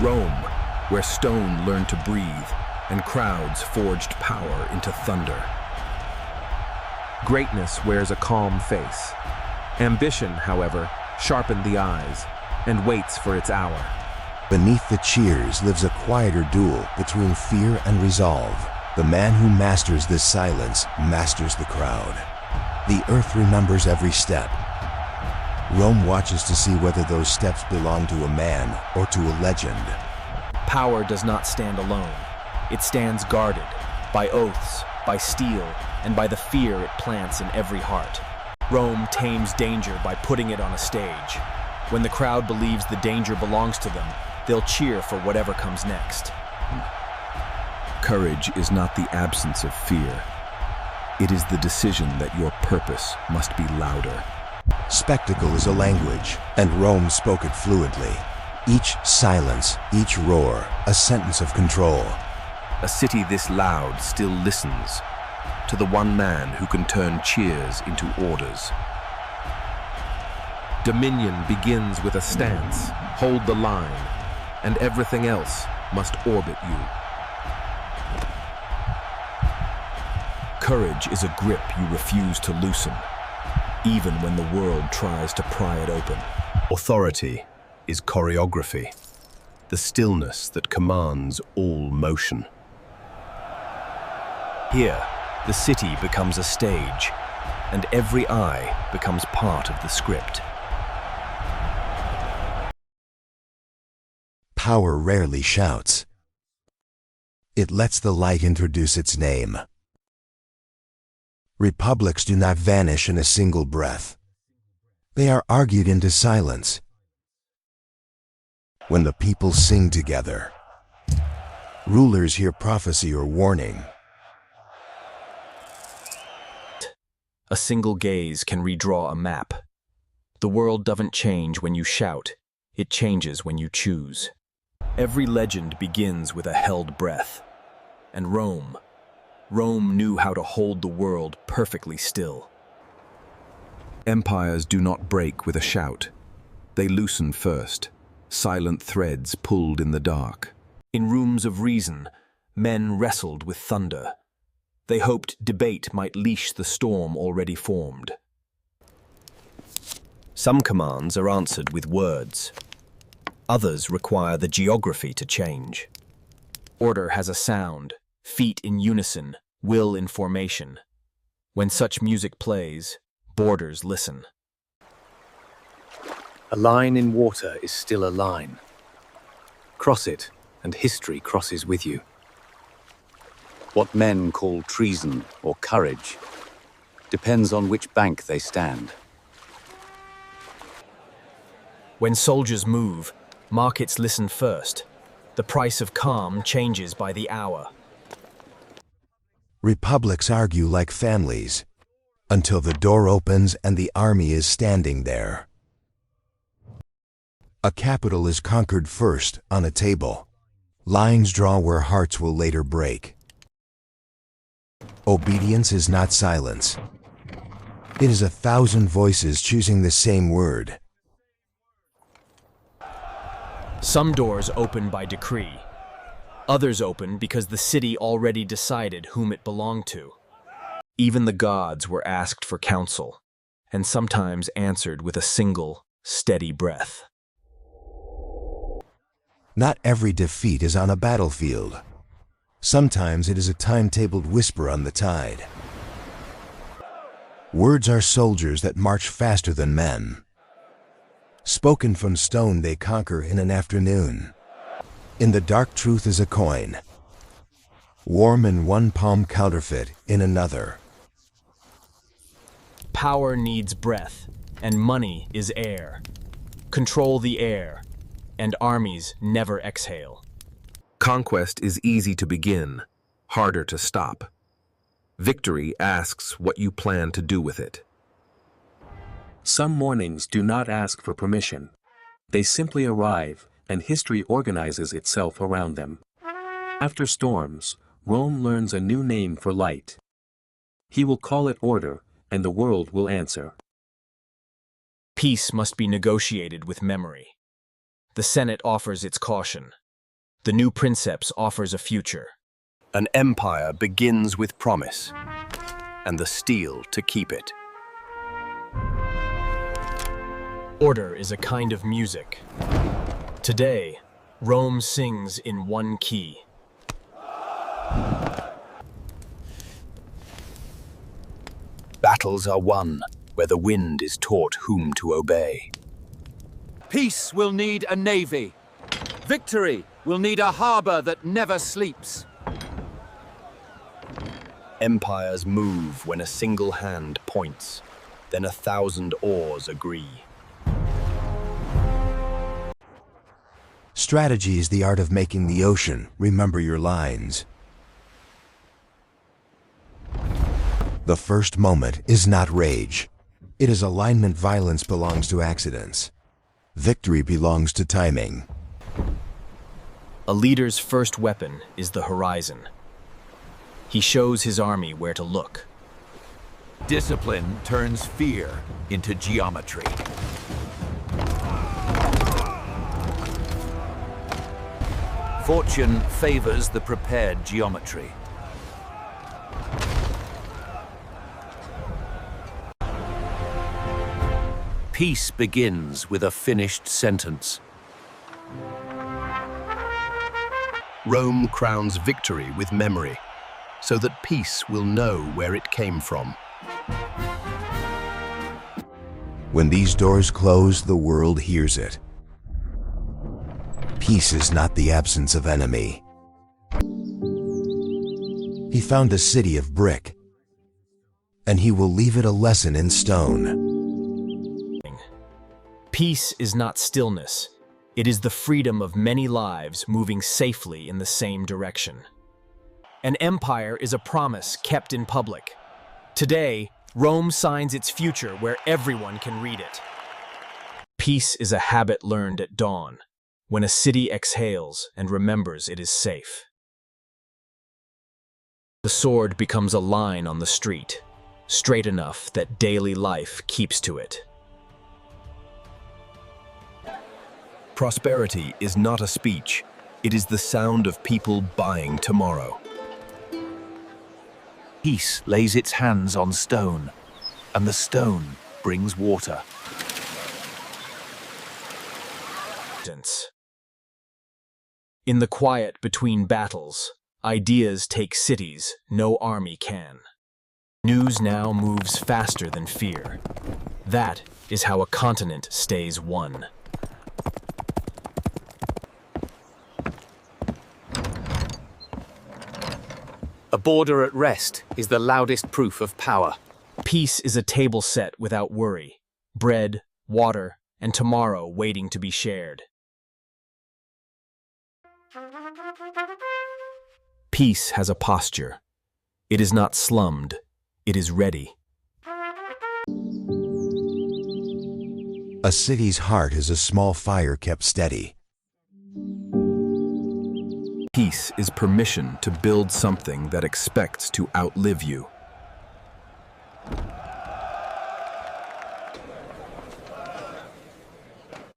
Rome, where stone learned to breathe and crowds forged power into thunder. Greatness wears a calm face. Ambition, however, sharpened the eyes and waits for its hour. Beneath the cheers lives a quieter duel between fear and resolve. The man who masters this silence masters the crowd. The earth remembers every step. Rome watches to see whether those steps belong to a man or to a legend. Power does not stand alone. It stands guarded by oaths, by steel, and by the fear it plants in every heart. Rome tames danger by putting it on a stage. When the crowd believes the danger belongs to them, they'll cheer for whatever comes next. Courage is not the absence of fear. It is the decision that your purpose must be louder. Spectacle is a language, and Rome spoke it fluently. Each silence, each roar, a sentence of control. A city this loud still listens to the one man who can turn cheers into orders. Dominion begins with a stance, hold the line, and everything else must orbit you. Courage is a grip you refuse to loosen, even when the world tries to pry it open. Authority is choreography, the stillness that commands all motion. Here, the city becomes a stage, and every eye becomes part of the script. Power rarely shouts. It lets the light introduce its name. Republics do not vanish in a single breath. They are argued into silence. When the people sing together, rulers hear prophecy or warning. A single gaze can redraw a map. The world doesn't change when you shout. It changes when you choose. Every legend begins with a held breath. And Rome knew how to hold the world perfectly still. Empires do not break with a shout. They loosen first, silent threads pulled in the dark. In rooms of reason, men wrestled with thunder. They hoped debate might leash the storm already formed. Some commands are answered with words. Others require the geography to change. Order has a sound, feet in unison, will in formation. When such music plays, borders listen. A line in water is still a line. Cross it, and history crosses with you. What men call treason or courage depends on which bank they stand. When soldiers move, markets listen first. The price of calm changes by the hour. Republics argue like families, until the door opens and the army is standing there. A capital is conquered first on a table. Lines draw where hearts will later break. Obedience is not silence. It is 1,000 voices choosing the same word. Some doors open by decree. Others open because the city already decided whom it belonged to. Even the gods were asked for counsel, and sometimes answered with a single, steady breath. Not every defeat is on a battlefield. Sometimes it is a timetabled whisper on the tide. Words are soldiers that march faster than men. Spoken from stone they conquer in an afternoon. In the dark truth is a coin. Warm in one palm, counterfeit in another. Power needs breath, and money is air. Control the air, and armies never exhale. Conquest is easy to begin, harder to stop. Victory asks what you plan to do with it. Some mornings do not ask for permission. They simply arrive, and history organizes itself around them. After storms, Rome learns a new name for light. He will call it order, and the world will answer. Peace must be negotiated with memory. The Senate offers its caution. The new princeps offers a future. An empire begins with promise, and the steel to keep it. Order is a kind of music. Today, Rome sings in one key. Battles are won where the wind is taught whom to obey. Peace will need a navy. Victory will need a harbor that never sleeps. Empires move when a single hand points, then 1,000 oars agree. Strategy is the art of making the ocean remember your lines. The first moment is not rage. It is alignment. Violence belongs to accidents. Victory belongs to timing. A leader's first weapon is the horizon. He shows his army where to look. Discipline turns fear into geometry. Fortune favors the prepared geometry. Peace begins with a finished sentence. Rome crowns victory with memory, so that peace will know where it came from. When these doors close, the world hears it. Peace is not the absence of enemy. He found a city of brick, and he will leave it a lesson in stone. Peace is not stillness. It is the freedom of many lives moving safely in the same direction. An empire is a promise kept in public. Today, Rome signs its future where everyone can read it. Peace is a habit learned at dawn, when a city exhales and remembers it is safe. The sword becomes a line on the street, straight enough that daily life keeps to it. Prosperity is not a speech. It is the sound of people buying tomorrow. Peace lays its hands on stone, and the stone brings water. In the quiet between battles, ideas take cities no army can. News now moves faster than fear. That is how a continent stays one. A border at rest is the loudest proof of power. Peace is a table set without worry, bread, water, and tomorrow waiting to be shared. Peace has a posture. It is not slummed, it is ready. A city's heart is a small fire kept steady. Peace is permission to build something that expects to outlive you.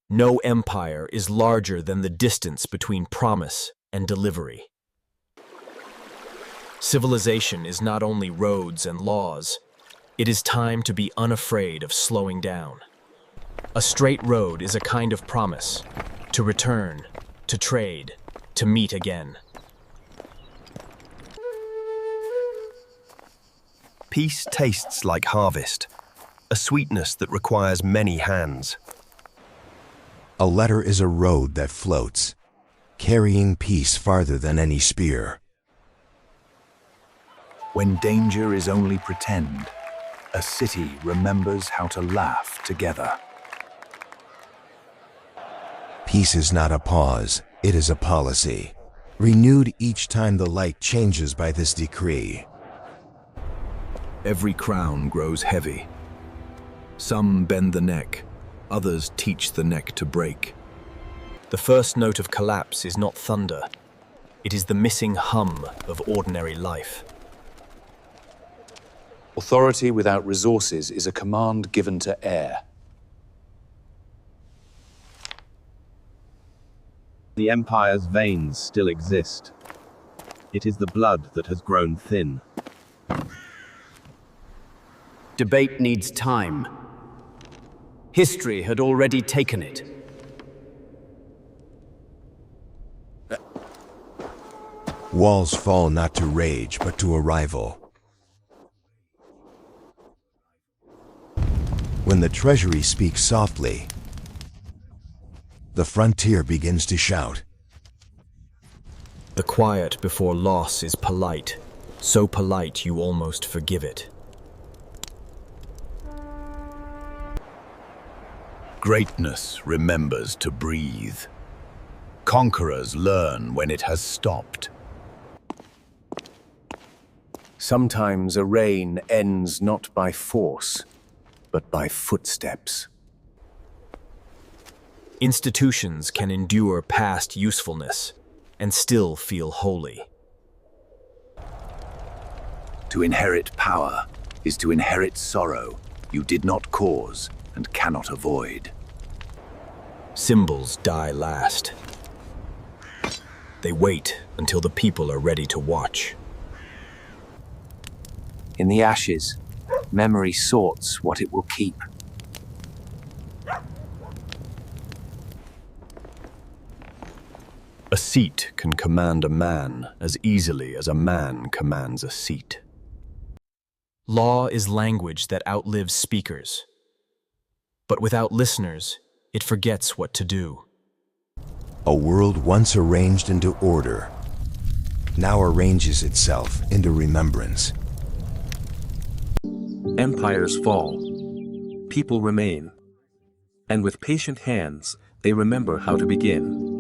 No empire is larger than the distance between promise and delivery. Civilization is not only roads and laws, it is time to be unafraid of slowing down. A straight road is a kind of promise, to return, to trade, to meet again. Peace tastes like harvest, a sweetness that requires many hands. A letter is a road that floats, carrying peace farther than any spear. When danger is only pretend, a city remembers how to laugh together. Peace is not a pause, it is a policy, renewed each time the light changes by this decree. Every crown grows heavy. Some bend the neck, others teach the neck to break. The first note of collapse is not thunder. It is the missing hum of ordinary life. Authority without resources is a command given to air. The Empire's veins still exist. It is the blood that has grown thin. Debate needs time. History had already taken it. Walls fall not to rage, but to a rival. When the treasury speaks softly, the frontier begins to shout. The quiet before loss is polite, so polite you almost forgive it. Greatness remembers to breathe. Conquerors learn when it has stopped. Sometimes a reign ends not by force, but by footsteps. Institutions can endure past usefulness and still feel holy. To inherit power is to inherit sorrow you did not cause and cannot avoid. Symbols die last. They wait until the people are ready to watch. In the ashes, memory sorts what it will keep. A seat can command a man as easily as a man commands a seat. Law is language that outlives speakers. But without listeners, it forgets what to do. A world once arranged into order now arranges itself into remembrance. Empires fall. People remain. And with patient hands, they remember how to begin.